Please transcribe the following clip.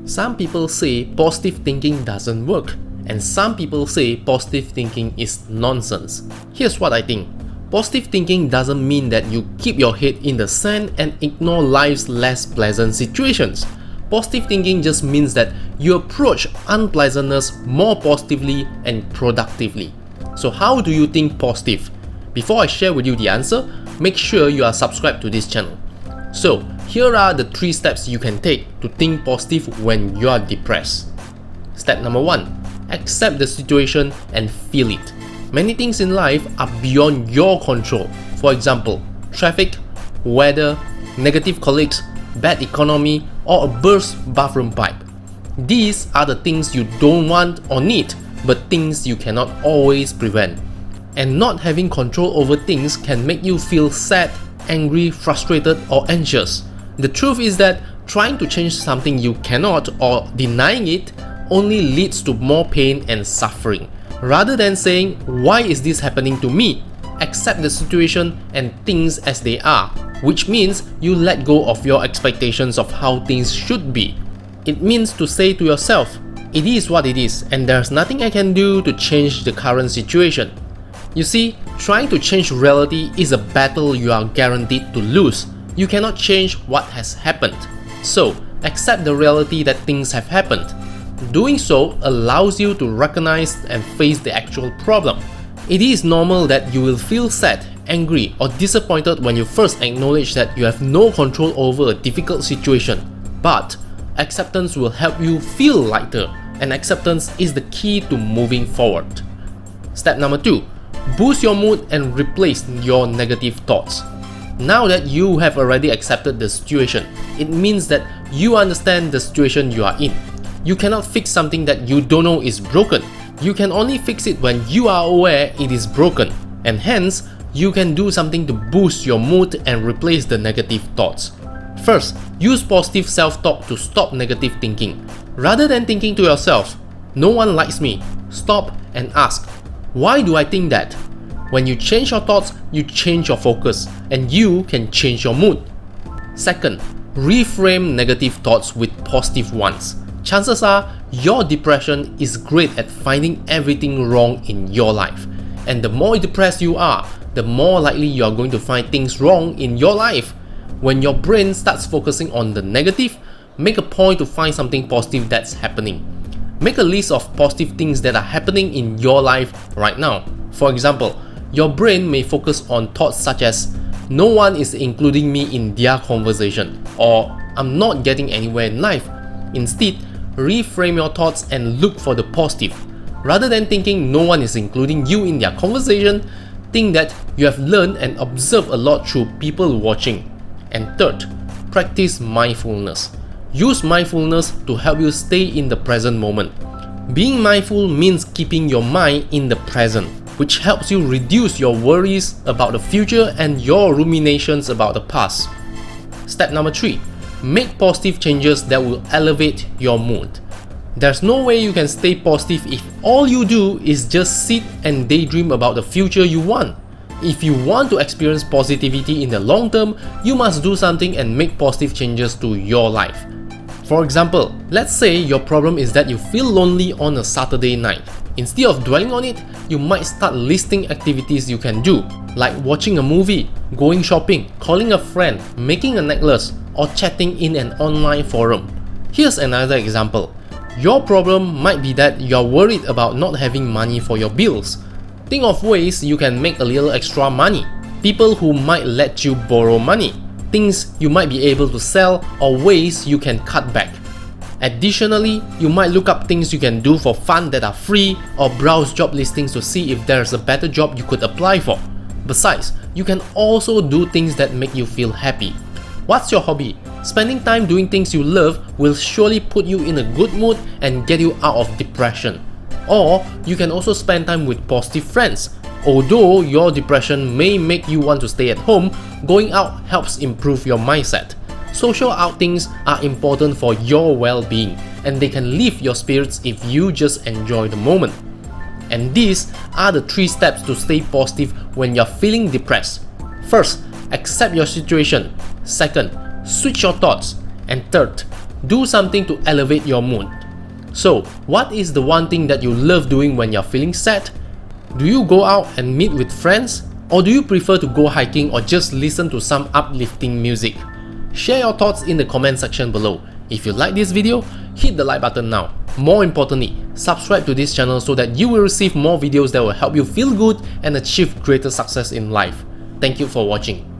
Some people say positive thinking doesn't work, and some people say positive thinking is nonsense. Here's what I think. Positive thinking doesn't mean that you keep your head in the sand and ignore life's less pleasant situations. Positive thinking just means that you approach unpleasantness more positively and productively. So how do you think positive? Before I share with you the answer, make sure you are subscribed to this channel. So here are the 3 steps you can take to think positive when you are depressed. Step number 1. Accept the situation and feel it. Many things in life are beyond your control. For example, traffic, weather, negative colleagues, bad economy, or a burst bathroom pipe. These are the things you don't want or need, but things you cannot always prevent. And not having control over things can make you feel sad, angry, frustrated, or anxious. The truth is that trying to change something you cannot or denying it only leads to more pain and suffering. Rather than saying, "Why is this happening to me?" accept the situation and things as they are, which means you let go of your expectations of how things should be. It means to say to yourself, "It is what it is, and there's nothing I can do to change the current situation." You see, trying to change reality is a battle you are guaranteed to lose. You cannot change what has happened. So, accept the reality that things have happened. Doing so allows you to recognize and face the actual problem. It is normal that you will feel sad, angry, or disappointed when you first acknowledge that you have no control over a difficult situation. But acceptance will help you feel lighter, and acceptance is the key to moving forward. Step number 2. Boost your mood and replace your negative thoughts. Now that you have already accepted the situation, it means that you understand the situation you are in. You cannot fix something that you don't know is broken. You can only fix it when you are aware it is broken, and hence, you can do something to boost your mood and replace the negative thoughts. First, use positive self-talk to stop negative thinking. Rather than thinking to yourself, "No one likes me," stop and ask, "Why do I think that?" When you change your thoughts, you change your focus, and you can change your mood. Second, reframe negative thoughts with positive ones. Chances are, your depression is great at finding everything wrong in your life. And the more depressed you are, the more likely you are going to find things wrong in your life. When your brain starts focusing on the negative, make a point to find something positive that's happening. Make a list of positive things that are happening in your life right now. For example, your brain may focus on thoughts such as, "No one is including me in their conversation," or "I'm not getting anywhere in life." Instead, reframe your thoughts and look for the positive. Rather than thinking no one is including you in their conversation, think that you have learned and observed a lot through people watching. And third, practice mindfulness. Use mindfulness to help you stay in the present moment. Being mindful means keeping your mind in the present, which helps you reduce your worries about the future and your ruminations about the past. Step number 3. Make positive changes that will elevate your mood. There's no way you can stay positive if all you do is just sit and daydream about the future you want. If you want to experience positivity in the long term, you must do something and make positive changes to your life. For example, let's say your problem is that you feel lonely on a Saturday night. Instead of dwelling on it, you might start listing activities you can do, like watching a movie, going shopping, calling a friend, making a necklace, or chatting in an online forum. Here's another example. Your problem might be that you're worried about not having money for your bills. Think of ways you can make a little extra money. People who might let you borrow money. Things you might be able to sell, or ways you can cut back. Additionally, you might look up things you can do for fun that are free, or browse job listings to see if there's a better job you could apply for. Besides, you can also do things that make you feel happy. What's your hobby? Spending time doing things you love will surely put you in a good mood and get you out of depression. Or you can also spend time with positive friends. Although your depression may make you want to stay at home, going out helps improve your mindset. Social outings are important for your well-being, and they can lift your spirits if you just enjoy the moment. And these are the 3 steps to stay positive when you're feeling depressed. First, accept your situation. Second, switch your thoughts. And third, Do something to elevate your mood. So, what is the one thing that you love doing when you're feeling sad? Do you go out and meet with friends? Or do you prefer to go hiking or just listen to some uplifting music? Share your thoughts in the comment section below. If you like this video, hit the like button now. More importantly, subscribe to this channel so that you will receive more videos that will help you feel good and achieve greater success in life. Thank you for watching.